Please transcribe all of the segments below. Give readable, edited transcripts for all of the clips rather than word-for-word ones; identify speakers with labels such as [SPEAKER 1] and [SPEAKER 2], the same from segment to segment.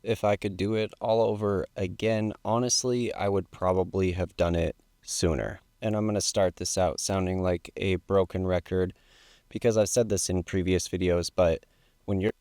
[SPEAKER 1] if I could do it all over again, honestly, I would probably have done it sooner. And I'm going to start this out sounding like a broken record because I've said this in previous videos, but when you're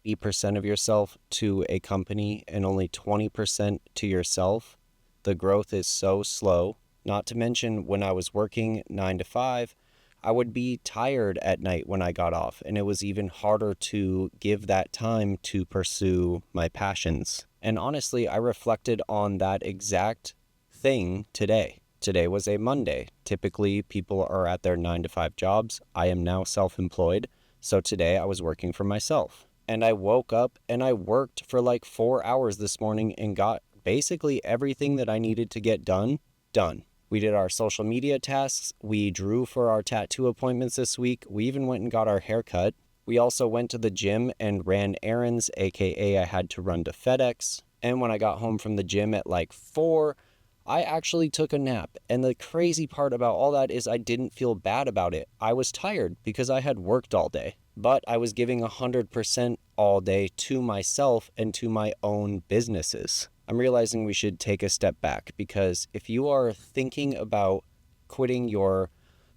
[SPEAKER 1] 80% of yourself to a company and only 20% to yourself, the growth is so slow. Not to mention when I was working 9 to 5, I would be tired at night when I got off, and it was even harder to give that time to pursue my passions. And honestly, I reflected on that exact thing today. Today was a Monday. Typically, people are at their 9 to 5 jobs. I am now self-employed, so today I was working for myself. And I woke up and I worked for like 4 hours this morning and got basically everything that I needed to get done. We did our social media tasks. We drew for our tattoo appointments this week. We even went and got our hair cut. We also went to the gym and ran errands, aka I had to run to FedEx. And when I got home from the gym at like 4, I actually took a nap. And the crazy part about all that is I didn't feel bad about it. I was tired because I had worked all day, but I was giving 100% all day to myself and to my own businesses. I'm realizing we should take a step back because if you are thinking about quitting your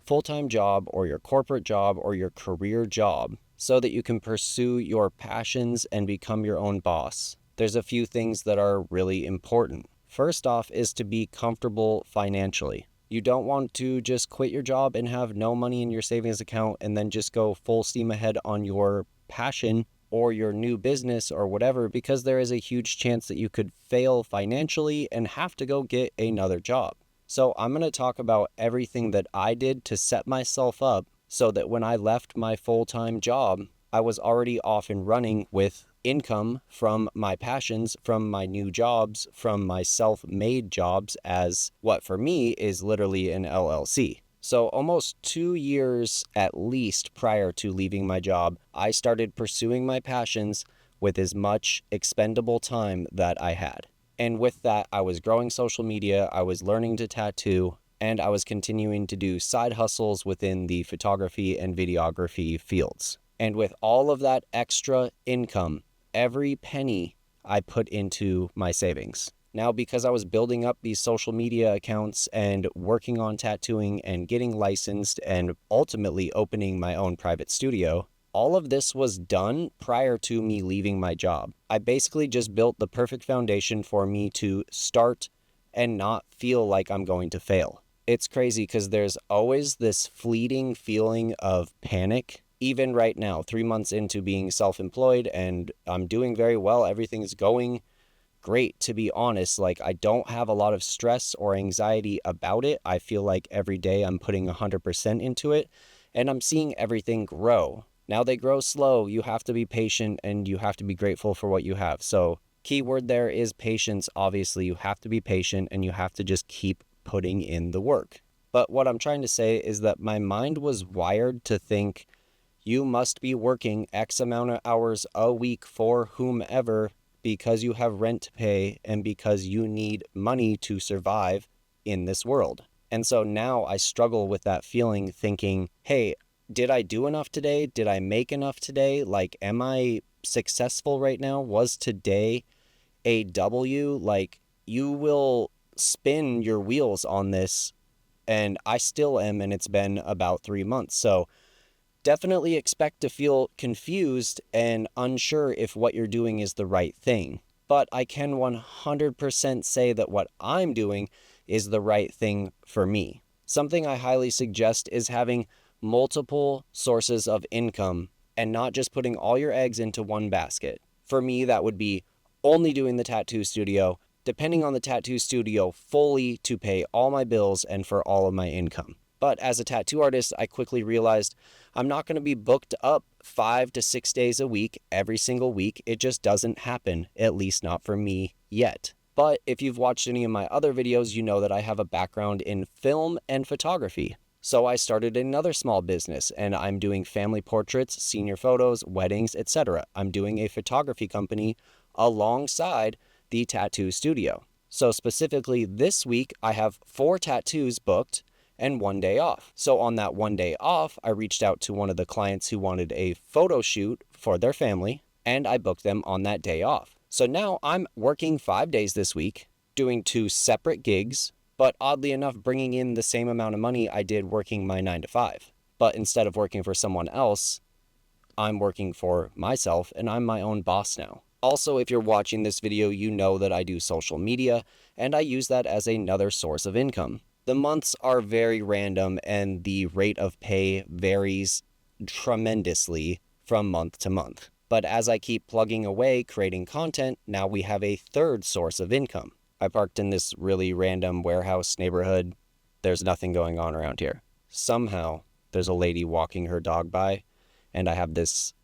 [SPEAKER 1] full-time job or your corporate job or your career job so that you can pursue your passions and become your own boss, there's a few things that are really important. First off is to be comfortable financially. You don't want to just quit your job and have no money in your savings account and then just go full steam ahead on your passion or your new business or whatever, because there is a huge chance that you could fail financially and have to go get another job. So I'm going to talk about everything that I did to set myself up so that when I left my full-time job, I was already off and running with income from my passions, from my new jobs, from my self-made jobs as what for me is literally an LLC. So almost 2 years at least prior to leaving my job, I started pursuing my passions with as much expendable time that I had. And with that, I was growing social media, I was learning to tattoo, and I was continuing to do side hustles within the photography and videography fields. And with all of that extra income, every penny I put into my savings. Now, because I was building up these social media accounts and working on tattooing and getting licensed and ultimately opening my own private studio, all of this was done prior to me leaving my job. I basically just built the perfect foundation for me to start and not feel like I'm going to fail. It's crazy because there's always this fleeting feeling of panic. Even right now, 3 months into being self-employed, and I'm doing very well. Everything's going great, to be honest. Like, I don't have a lot of stress or anxiety about it. I feel like every day I'm putting 100% into it, and I'm seeing everything grow. Now, they grow slow. You have to be patient, and you have to be grateful for what you have. So, key word there is patience. Obviously, you have to be patient, and you have to just keep putting in the work. But what I'm trying to say is that my mind was wired to think, you must be working X amount of hours a week for whomever because you have rent to pay and because you need money to survive in this world. And so now I struggle with that feeling, thinking, hey, did I do enough today? Did I make enough today? Like, am I successful right now? Was today a W? Like, you will spin your wheels on this, and I still am, and it's been about 3 months. So definitely expect to feel confused and unsure if what you're doing is the right thing. But I can 100% say that what I'm doing is the right thing for me. Something I highly suggest is having multiple sources of income and not just putting all your eggs into one basket. For me, that would be only doing the tattoo studio, depending on the tattoo studio fully to pay all my bills and for all of my income. But as a tattoo artist, I quickly realized I'm not going to be booked up 5 to 6 days a week every single week. It just doesn't happen, at least not for me yet. But if you've watched any of my other videos, you know that I have a background in film and photography. So I started another small business, and I'm doing family portraits, senior photos, weddings, etc. I'm doing a photography company alongside the tattoo studio. So specifically this week, I have 4 tattoos booked and 1 day off. So on that 1 day off, I reached out to one of the clients who wanted a photo shoot for their family, and I booked them on that day off. So now I'm working 5 days this week, doing 2 separate gigs, but oddly enough, bringing in the same amount of money I did working my 9 to 5. But instead of working for someone else, I'm working for myself and I'm my own boss now. Also, if you're watching this video, you know that I do social media and I use that as another source of income. The months are very random and the rate of pay varies tremendously from month to month. But as I keep plugging away, creating content, now we have a third source of income. I parked in this really random warehouse neighborhood. There's nothing going on around here. Somehow, there's a lady walking her dog by, and I have this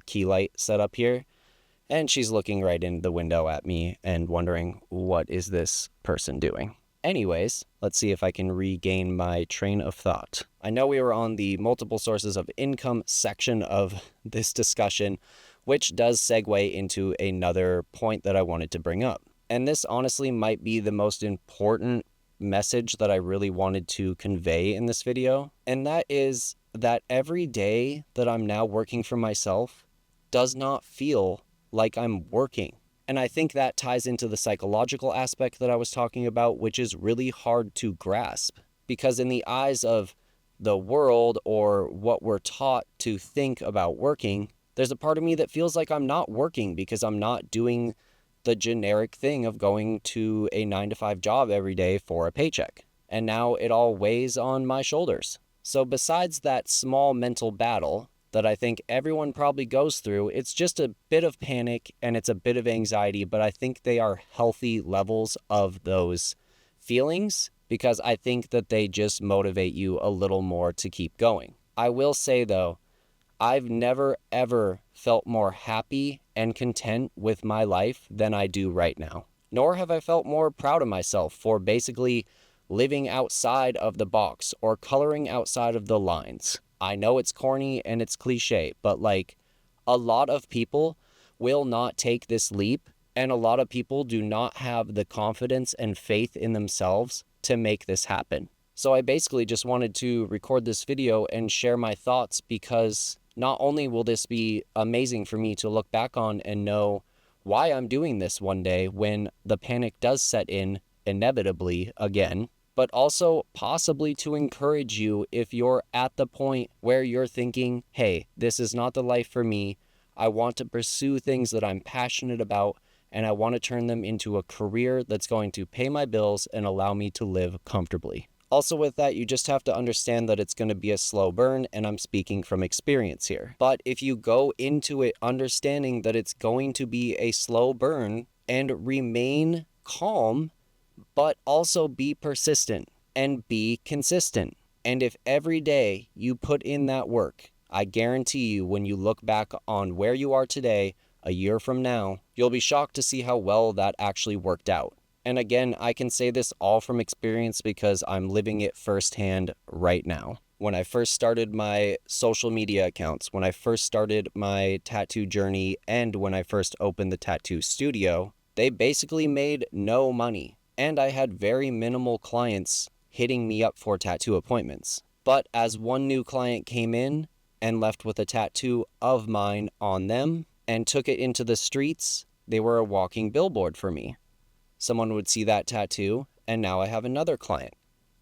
[SPEAKER 1] key light set up here, and she's looking right in the window at me and wondering, what is this person doing? Anyways, let's see if I can regain my train of thought. I know we were on the multiple sources of income section of this discussion, which does segue into another point that I wanted to bring up. And this honestly might be the most important message that I really wanted to convey in this video. And that is that every day that I'm now working for myself does not feel like I'm working. And I think that ties into the psychological aspect that I was talking about, which is really hard to grasp. Because in the eyes of the world or what we're taught to think about working, there's a part of me that feels like I'm not working because I'm not doing the generic thing of going to a 9 to 5 job every day for a paycheck. And now it all weighs on my shoulders. So besides that small mental battle that I think everyone probably goes through, it's just a bit of panic and it's a bit of anxiety, but I think they are healthy levels of those feelings because I think that they just motivate you a little more to keep going. I will say though, I've never ever felt more happy and content with my life than I do right now. Nor have I felt more proud of myself for basically living outside of the box or coloring outside of the lines. I know it's corny and it's cliche, but like a lot of people will not take this leap, and a lot of people do not have the confidence and faith in themselves to make this happen. So I basically just wanted to record this video and share my thoughts because not only will this be amazing for me to look back on and know why I'm doing this one day when the panic does set in inevitably again, but also possibly to encourage you if you're at the point where you're thinking, hey, this is not the life for me. I want to pursue things that I'm passionate about, and I want to turn them into a career that's going to pay my bills and allow me to live comfortably. Also with that, you just have to understand that it's going to be a slow burn, and I'm speaking from experience here. But if you go into it understanding that it's going to be a slow burn and remain calm, but also be persistent and be consistent. And if every day you put in that work, I guarantee you when you look back on where you are today, a year from now, you'll be shocked to see how well that actually worked out. And again, I can say this all from experience because I'm living it firsthand right now. When I first started my social media accounts, when I first started my tattoo journey, and when I first opened the tattoo studio, they basically made no money. And I had very minimal clients hitting me up for tattoo appointments. But as one new client came in and left with a tattoo of mine on them and took it into the streets, they were a walking billboard for me. Someone would see that tattoo, and now I have another client.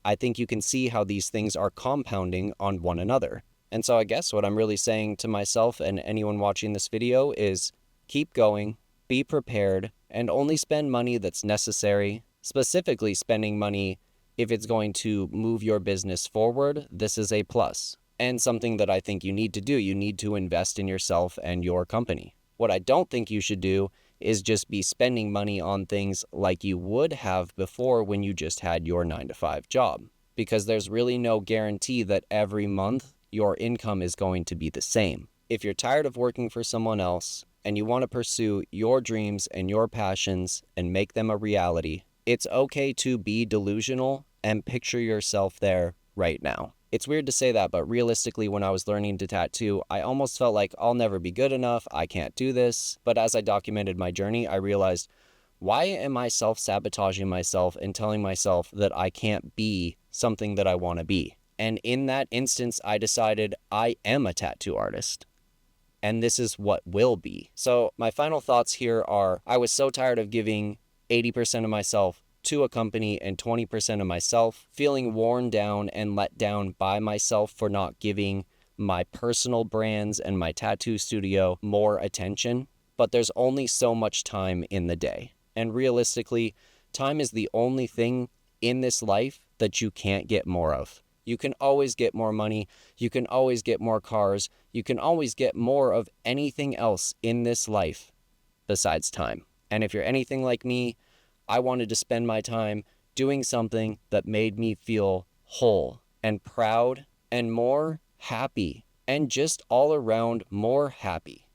[SPEAKER 1] I think you can see how these things are compounding on one another. And so I guess what I'm really saying to myself and anyone watching this video is keep going, be prepared, and only spend money that's necessary. Specifically spending money if it's going to move your business forward, this is a plus. And something that I think you need to do, you need to invest in yourself and your company. What I don't think you should do is just be spending money on things like you would have before when you just had your 9 to 5 job. Because there's really no guarantee that every month your income is going to be the same. If you're tired of working for someone else and you want to pursue your dreams and your passions and make them a reality, it's okay to be delusional and picture yourself there right now. It's weird to say that, but realistically, when I was learning to tattoo, I almost felt like I'll never be good enough, I can't do this. But as I documented my journey, I realized, why am I self-sabotaging myself and telling myself that I can't be something that I want to be? And in that instance, I decided I am a tattoo artist. and this is what will be. So my final thoughts here are, I was so tired of giving 80% of myself to a company and 20% of myself, feeling worn down and let down by myself for not giving my personal brands and my tattoo studio more attention. But there's only so much time in the day. And realistically, time is the only thing in this life that you can't get more of. You can always get more money. You can always get more cars. You can always get more of anything else in this life besides time. And if you're anything like me, I wanted to spend my time doing something that made me feel whole and proud and more happy and just all around more happy.